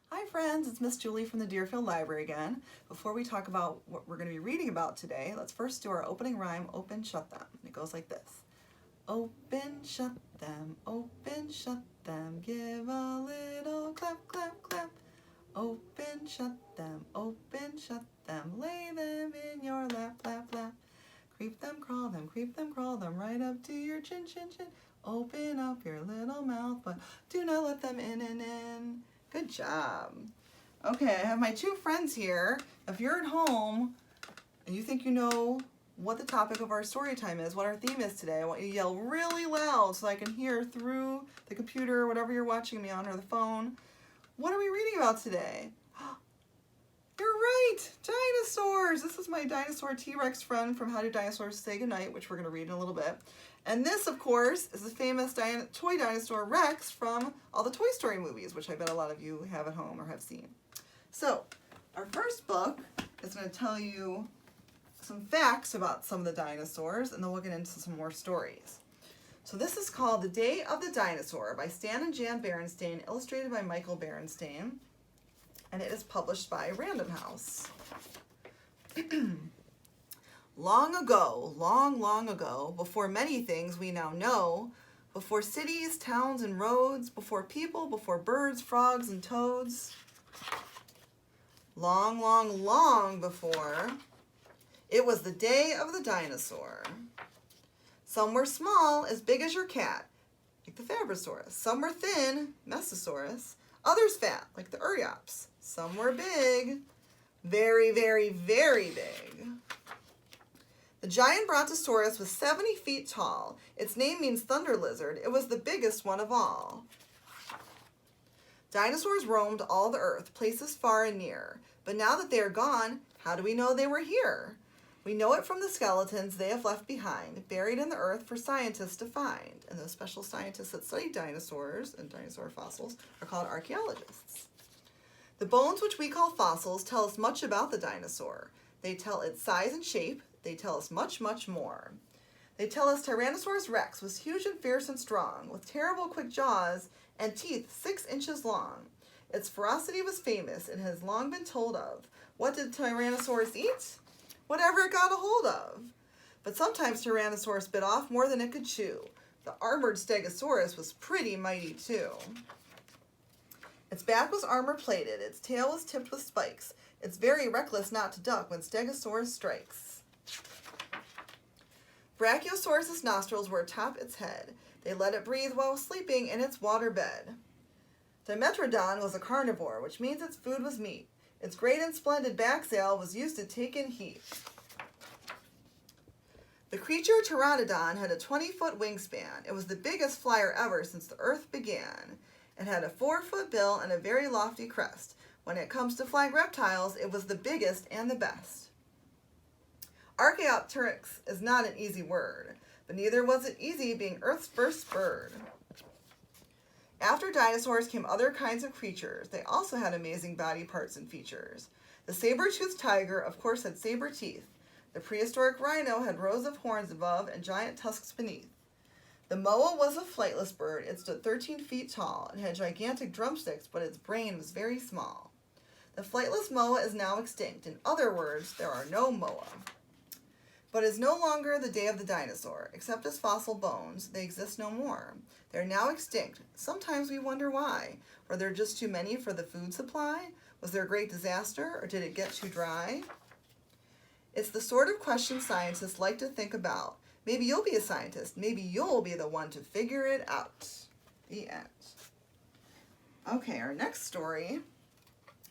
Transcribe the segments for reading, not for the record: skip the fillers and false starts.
Hi friends, it's Miss Julie from the Deerfield Library again. Before we talk about what we're going to be reading about today, let's first do our opening rhyme, open, shut them. It goes like this. Open, shut them, give a little clap, clap, clap. Open, shut them, lay them in your lap, lap, lap. Creep them, crawl them, right up to your chin, chin, chin. Open up your little mouth, but do not let them in. Good job. Okay, I have my two friends here. If you're at home and you think you know what the topic of our story time is, what our theme is today, I want you to yell really loud so I can hear through the computer or whatever you're watching me on or the phone. What are we reading about today? You're right! Dinosaurs! This is my dinosaur T-Rex friend from How Do Dinosaurs Say Goodnight, which we're going to read in a little bit. And this, of course, is the famous toy dinosaur Rex from all the Toy Story movies, which I bet a lot of you have at home or have seen. So, our first book is going to tell you some facts about some of the dinosaurs, and then we'll get into some more stories. So this is called The Day of the Dinosaur by Stan and Jan Berenstain, illustrated by Michael Berenstain, and it is published by Random House. Long ago, long ago, before many things we now know, before cities, towns, and roads, before people, before birds, frogs, and toads, long before, it was the day of the dinosaur. Some were small, as big as your cat, like the Fabrasaurus. Some were thin, Mesosaurus. Others fat, like the Uryops. Some were big, very big. The giant Brontosaurus was 70 feet tall. Its name means thunder lizard. It was the biggest one of all. Dinosaurs roamed all the earth, places far and near. But now that they are gone, how do we know they were here? We know it from the skeletons they have left behind, buried in the earth for scientists to find. And those special scientists that study dinosaurs and dinosaur fossils are called archaeologists. The bones, which we call fossils, tell us much about the dinosaur. They tell its size and shape. They tell us much more. They tell us Tyrannosaurus rex was huge and fierce and strong, with terrible quick jaws and teeth 6 inches long. Its ferocity was famous and has long been told of. What did Tyrannosaurus eat? Whatever it got a hold of. But sometimes Tyrannosaurus bit off more than it could chew. The armored Stegosaurus was pretty mighty too. Its back was armor-plated, its tail was tipped with spikes. It's very reckless not to duck when Stegosaurus strikes. Brachiosaurus's nostrils were atop its head. They let it breathe while sleeping in its water bed. Dimetrodon was a carnivore, which means its food was meat. Its great and splendid back sail was used to take in heat. The creature Pteranodon had a 20-foot wingspan. It was the biggest flyer ever since the earth began. It had a 4-foot bill and a very lofty crest. When it comes to flying reptiles, it was the biggest and the best. Archaeopteryx is not an easy word, but neither was it easy being Earth's first bird. After dinosaurs came other kinds of creatures. They also had amazing body parts and features. The saber-toothed tiger, of course, had saber teeth. The prehistoric rhino had rows of horns above and giant tusks beneath. The moa was a flightless bird. It stood 13 feet tall and had gigantic drumsticks, but its brain was very small. The flightless moa is now extinct. In other words, there are no moa. But it is no longer the day of the dinosaur. Except as fossil bones, they exist no more. They are now extinct. Sometimes we wonder why. Were there just too many for the food supply? Was there a great disaster, or did it get too dry? It's the sort of question scientists like to think about. Maybe you'll be a scientist. Maybe you'll be the one to figure it out. The end. Okay, our next story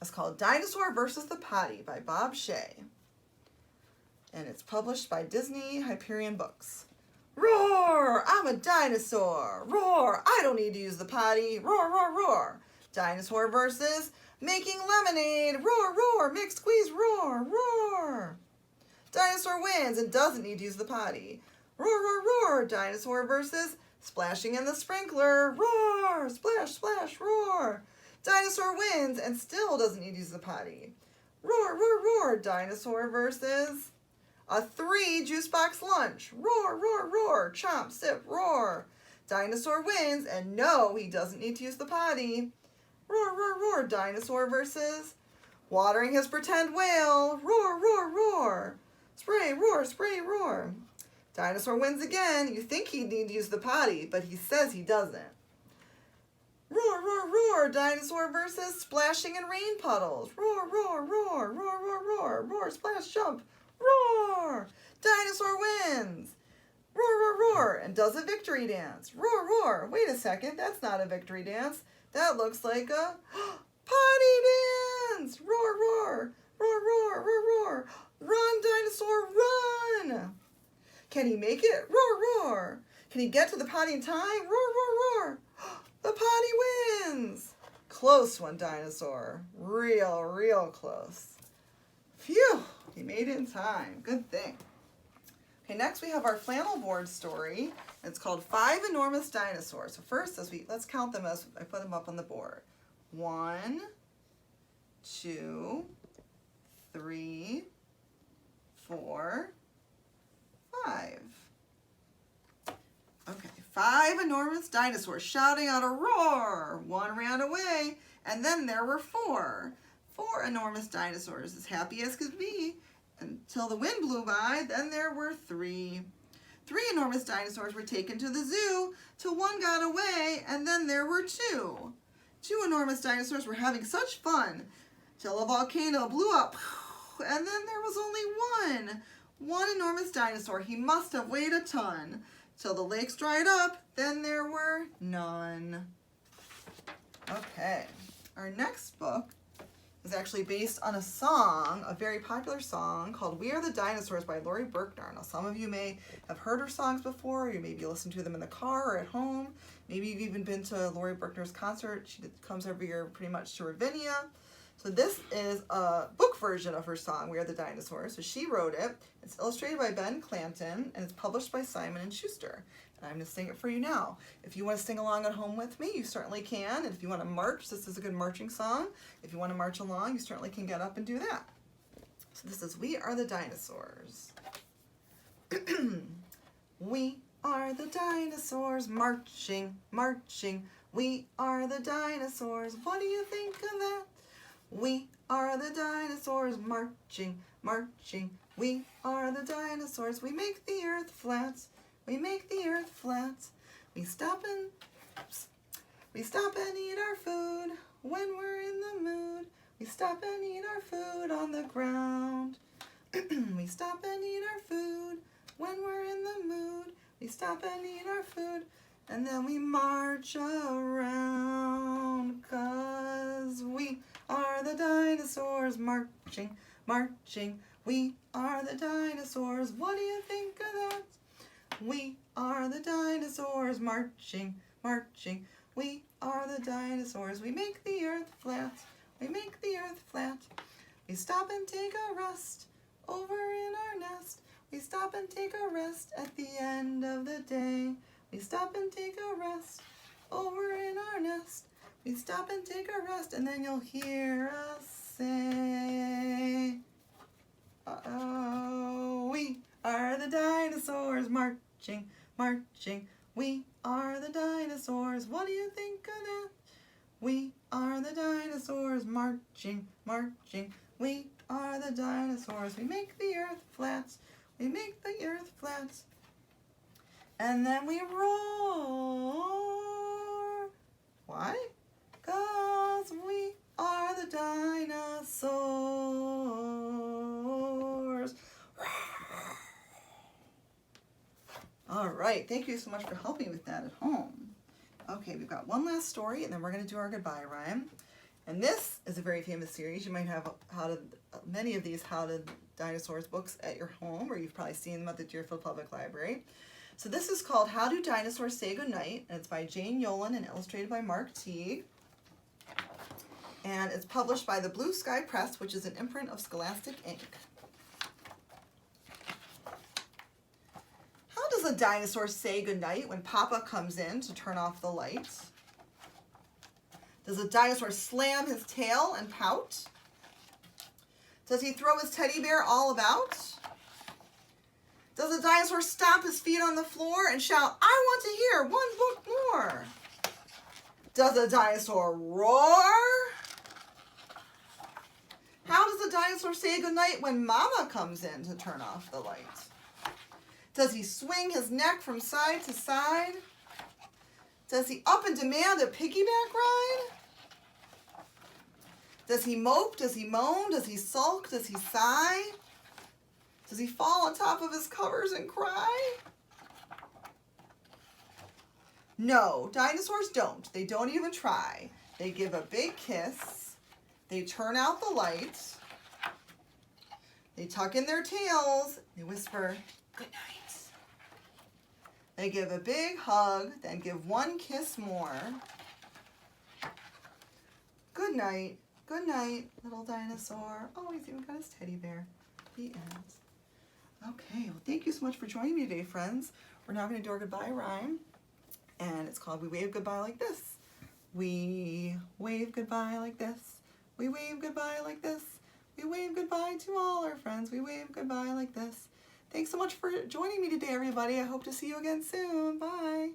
is called Dinosaur versus the Potty by Bob Shea. And it's published by Disney Hyperion Books. Roar! I'm a dinosaur! Roar! I don't need to use the potty! Roar, roar, roar! Dinosaur versus making lemonade! Roar, roar! Mix, squeeze, roar, roar! Dinosaur wins and doesn't need to use the potty. Roar, roar, roar! Dinosaur versus splashing in the sprinkler! Roar! Splash, splash, roar! Dinosaur wins and still doesn't need to use the potty. Roar, roar, roar! Dinosaur versus a 3 juice box lunch. Roar, roar, roar. Chomp, sip, roar. Dinosaur wins, and no, he doesn't need to use the potty. Roar, roar, roar. Dinosaur versus watering his pretend whale. Roar, roar, roar. Spray, roar, spray, roar. Dinosaur wins again. You think he'd need to use the potty, but he says he doesn't. Roar, roar, roar. Dinosaur versus splashing in rain puddles. Roar, roar, roar. Roar, roar, roar. Roar, splash, jump. Roar. Dinosaur wins. Roar, roar, roar. And does a victory dance. Roar, roar. Wait a second. That's not a victory dance. That looks like a potty dance. Roar, roar. Roar, roar, roar, roar. Run, dinosaur, run. Can he make it? Roar, roar. Can he get to the potty in time? Roar, roar, roar. The potty wins. Close one, dinosaur. Real, real close. Phew, he made it in time. Good thing. Okay, next we have our flannel board story. It's called 5 Enormous Dinosaurs. So first, let's count them as I put them up on the board. 1, 2, 3, 4, 5. Okay, 5 enormous dinosaurs shouting out a roar. One ran away, and then there were 4. 4 enormous dinosaurs, as happy as could be, until the wind blew by. Then there were 3. 3 enormous dinosaurs were taken to the zoo, till one got away, and then there were 2. 2 enormous dinosaurs were having such fun, till a volcano blew up, and then there was only 1. 1 enormous dinosaur. He must have weighed a ton. Till the lakes dried up, then there were none. Okay, our next book is actually based on a song, a very popular song called We Are the Dinosaurs by Laurie Berkner. Now, some of you may have heard her songs before, or you maybe listened to them in the car or at home. Maybe you've even been to Laurie Berkner's concert. She comes every year pretty much to Ravinia. So this is a book version of her song, We Are the Dinosaurs. So she wrote it. It's illustrated by Ben Clanton, and it's published by Simon & Schuster. And I'm going to sing it for you now. If you want to sing along at home with me, you certainly can. And if you want to march, this is a good marching song. If you want to march along, you certainly can get up and do that. So this is We Are the Dinosaurs. We are the dinosaurs marching, marching. We are the dinosaurs. What do you think of that? We are the dinosaurs marching, marching. We are the dinosaurs. We make the earth flat. We make the earth flat. We stop and eat our food when we're in the mood. We stop and eat our food on the ground. We stop and eat our food when we're in the mood. We stop and eat our food, and then we march around, 'cause we are the dinosaurs marching, marching. We are the dinosaurs. What do you think of that? We are the dinosaurs marching, marching. We are the dinosaurs. We make the earth flat. We make the earth flat. We stop and take a rest over in our nest. We stop and take a rest at the end of the day. We stop and take a rest over in our nest. We stop and take a rest, and then you'll hear us say, uh-oh, we are the dinosaurs marching, marching. We are the dinosaurs. What do you think of that? We are the dinosaurs marching, marching. We are the dinosaurs. We make the earth flat. We make the earth flat. And then we roar. Why? 'Cause we are the dinosaurs. All right, thank you so much for helping with that at home. Okay, we've got one last story, and then we're going to do our goodbye rhyme. And this is a very famous series. You might have many of these How Did Dinosaurs books at your home, or you've probably seen them at the Deerfield Public Library. So this is called How Do Dinosaurs Say Goodnight, and it's by Jane Yolen and illustrated by Mark Teague. And it's published by the Blue Sky Press, which is an imprint of Scholastic Ink. How does a dinosaur say goodnight when Papa comes in to turn off the lights? Does a dinosaur slam his tail and pout? Does he throw his teddy bear all about? Does a dinosaur stomp his feet on the floor and shout, I want to hear one book more? Does a dinosaur roar? How does a dinosaur say goodnight when Mama comes in to turn off the light? Does he swing his neck from side to side? Does he up and demand a piggyback ride? Does he mope? Does he moan? Does he sulk? Does he sigh? Does he fall on top of his covers and cry? No, dinosaurs don't. They don't even try. They give a big kiss. They turn out the light. They tuck in their tails. They whisper, good night. They give a big hug, then give one kiss more. Good night, little dinosaur. Oh, he's even got his teddy bear. The end. Okay, well, thank you so much for joining me today, friends. We're now going to do our goodbye rhyme, and it's called We Wave Goodbye Like This. We wave goodbye like this. We wave goodbye like this. We wave goodbye to all our friends. We wave goodbye like this. Thanks so much for joining me today, everybody. I hope to see you again soon. Bye.